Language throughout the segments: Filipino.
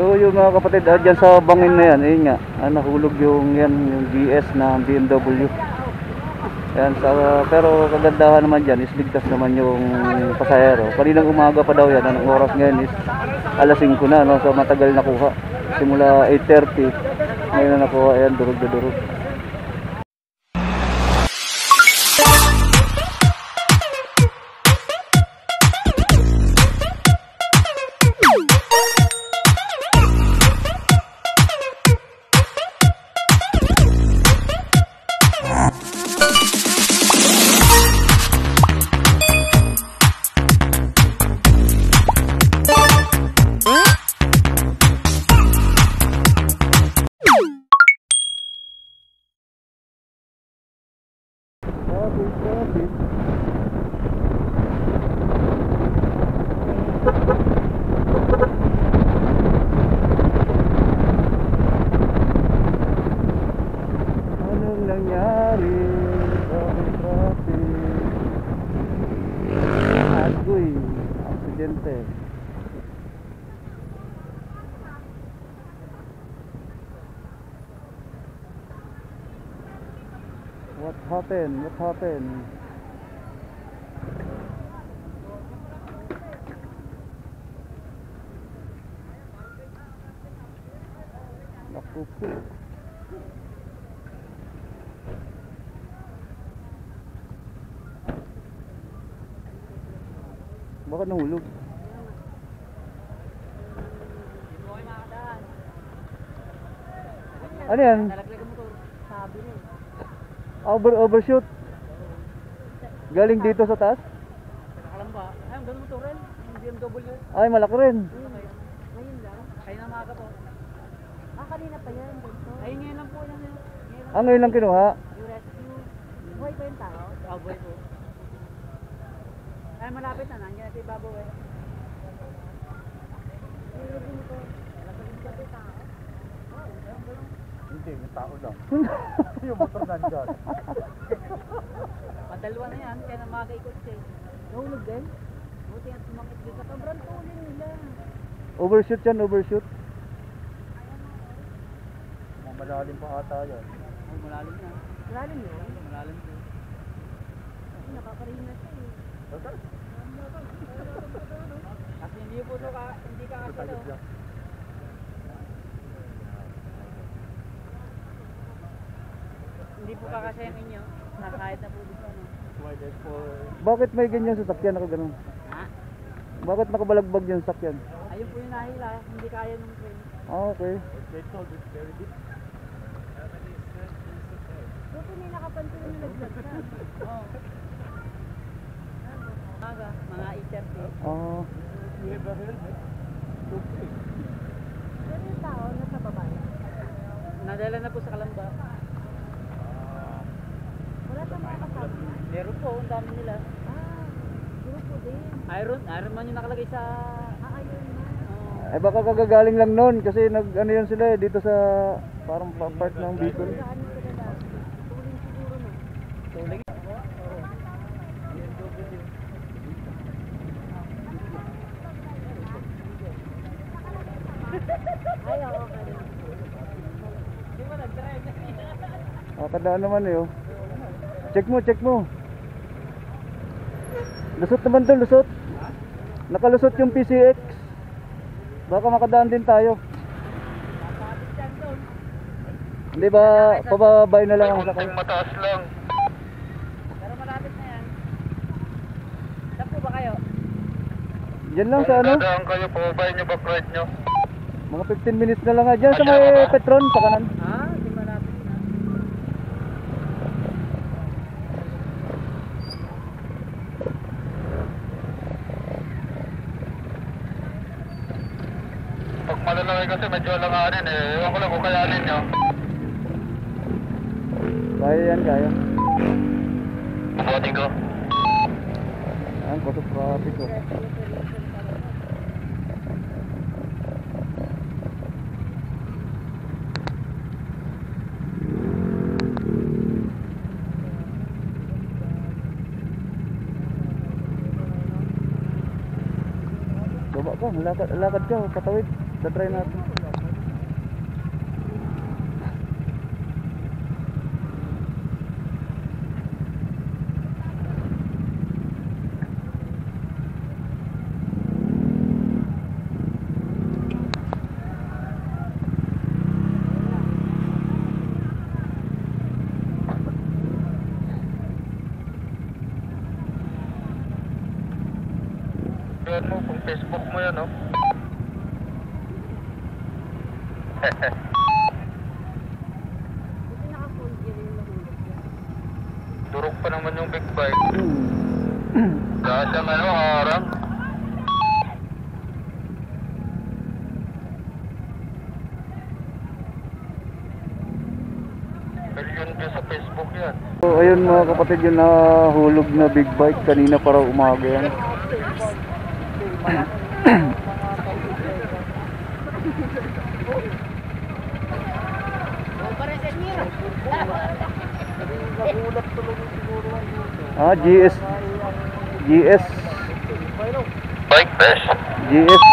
So yung mga kapatid, dyan sa bangin na yan, ayun nga, nahulog yung GS na BMW. Yan, pero kagandahan naman dyan is ligtas naman yung pasahero. Kaninang umaga pa daw yan, anong oras ngayon is alas 5 na, no? So matagal nakuha. Simula 8:30, ngayon na nakuha, ayan, durog na durog. Anong nangyari? Traffic. Agoy, aksidente. What happened? What happened? Naku po. Bakit nahulog? Ano yan? Overshoot. Galing dito sa taas? Nakalamba. Ay, ang ganun motor rin. Yung BMW. Ay, malaki rin. Ngayon lang. Kaya na maaga po. Kanina pa yan. Ay, ngayon lang po yan. Ngayon lang kinuha? Yung rescue. Buhay pa yung tao? Buhay po. Ay, malapit na. Nandiyan natin ibabaw eh. Hindi, yung tao lang. Yung motor nandyan. Madalwa na yan, kaya na makakaikot siya. Nahulog din? Buti nga sumakit din sa sobrang tulin nila. Overshoot yan, overshoot. Malalim pa ata yan. Ay, malalim na. Malalim yun? Malalim po. Kasi nakakaringa siya eh. Kasi hindi po ito hindi ka kasi ito. Hindi po kakasya yung inyo. Nakahit na po dito. Bakit may ganyan sa sakyan? Ako ganun. Ha? Bakit nakabalagbag yung sakyan? Ayun po yung nahila. Hindi kaya ng train. Okay. Buti may nakapansin yung naglag ka. Oo. Mga 8:30. Oo. Pero yung tao nasa baba. Nadala na po sa Kalamba. Wala sa mga kasama. Meron po, ang dami nila. Grupo din. Iron Man yung nakalagay sa... Iron Man. Eh baka kagagaling lang nun kasi ano yun sila dito sa parang part ng Bicol. Tuling siguro na. Tuling? Ay, ako ka rin. Hindi mo nag-drive. Kadaan naman eh oh. Check mo. Lusot naman doon, lusot. Nakalusot yung PCX. Baka makadaan din tayo. Hindi ba, pababay na lang ang sakay? Mataas lang. Pero malapit na yan. Saan po ba kayo? Diyan lang sa ano? Dadaan kayo, pababay nyo ba ride nyo? Mga 15 minutes na lang nga. Diyan sa may Petron, sa kanan. Hindi malapit na. Pag malalaki kasi medyo alanganin eh. Ewan ko lang kung kayanin nyo. Kaya yan, kaya. Bubuhatin ko. Ayan, kusog traffic oh. Baba ka, lakad ka, patawid. Tatry natin. Yan mo, kung Facebook mo yan, oh. Durog pa naman yung big bike. Dahil siyang ano, harang. Million views sa Facebook yan. So, ayun mga kapatid, yung nahulog na big bike kanina para umaga yan. GS Bike best. GS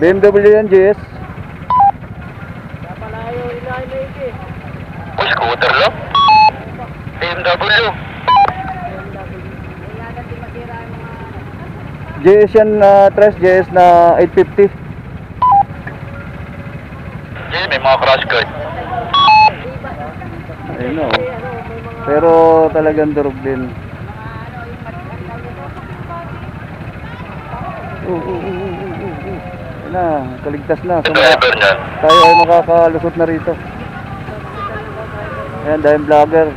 BMW yan, GS. Uy, scooter lang. BMW. GS yan na Tres, GS na 850. Yan, may mga crash guard. Ayun o. Pero talagang durog din. Ayun na, kaligtas na. Yung driver niyan. Tayo ay makakalusot na rito. Ayan, dahil vlogger.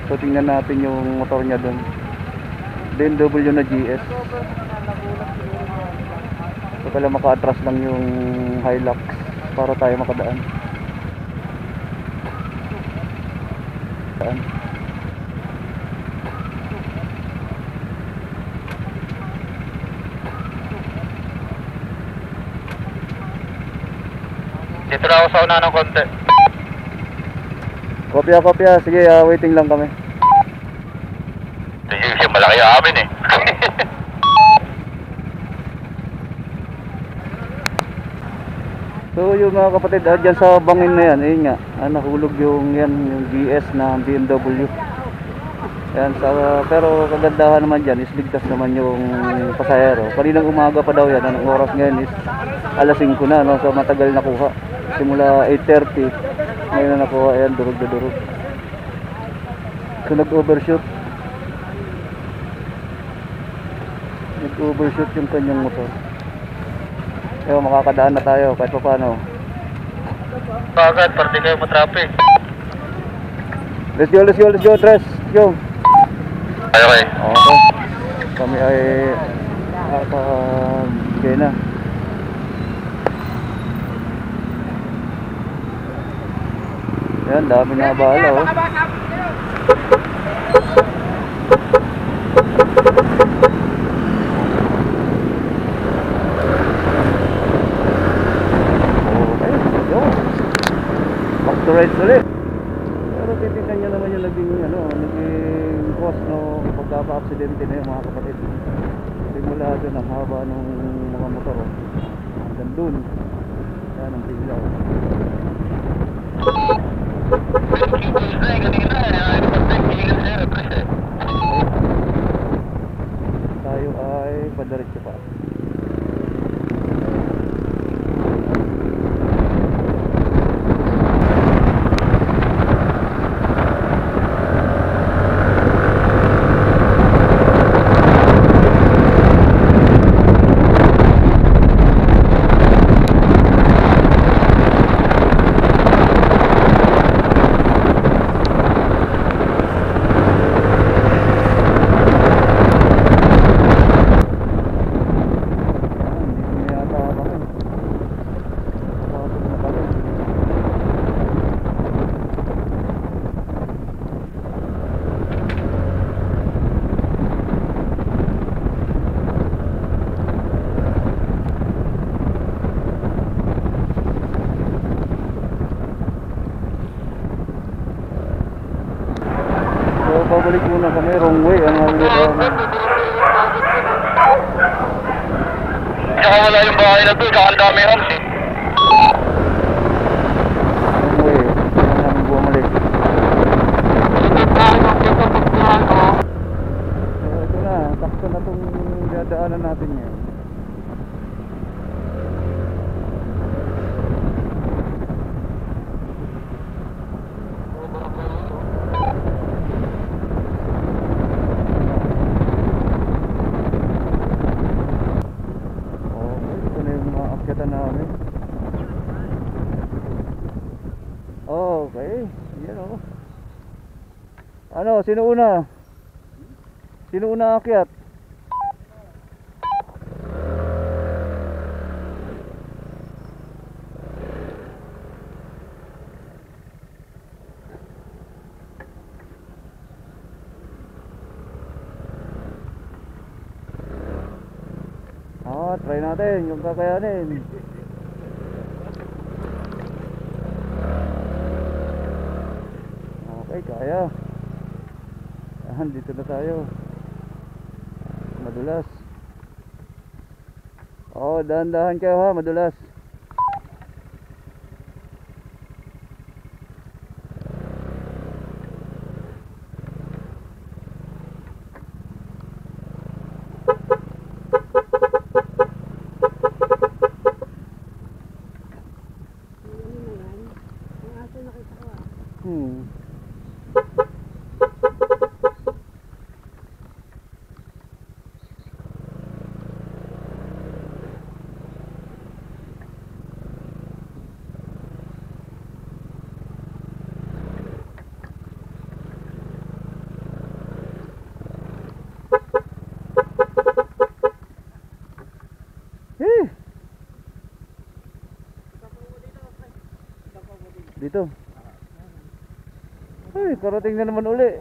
So tingnan natin yung motor niya doon. BMW na GS. So pala maka-atras lang yung Hilux para tayo makadaan. Dito na ako sa una ng konti. Kopya. Sige, waiting lang kami. Sige, siya malaki ang amin eh. So yung mga kapatid, dyan sa bangin na yan, ayun nga, nahulog yung GS na BMW. Yan, pero kagandahan naman dyan is ligtas naman yung pasahero. Kaninang umaga pa daw yan, anong oras ngayon is alas 5 na, no? So matagal na kuha. Simula 8:30, ngayon na nakuha, ayan, durog na durog. So nag-overshoot yung kanyang motor. Ewan, makakadaan na tayo kahit pa paano. Bakit? Para di kayo matraffic. Let's go, Tres. Let's go. Okay. Okay. Kami ay okay na. Yan, dami na bala, oh. Right ulit. Pero titignan nyo naman yung naging cost no pagkaka-aksidente na yung mga kapatid. Simula doon ang haba ng mga motor hanggang doon. Yan ang biglaw. Tayo ay padiretso pa. Tsaka wala yung bahay na to, tsaka ang dami house eh. Anyway, kailangan namin bumalik. So, ito na, takto na itong dadaanan natin ngayon. Okay, ito na yung mga akyatan namin. Okay, yan o. Ano, sino una? Sino una akyat? Try natin yung kakayanin. Okay, kaya. Dito na tayo. Madulas. Dahan-dahan kayo ha, madulas. Hmm. Dito. Ay, karating na naman uli.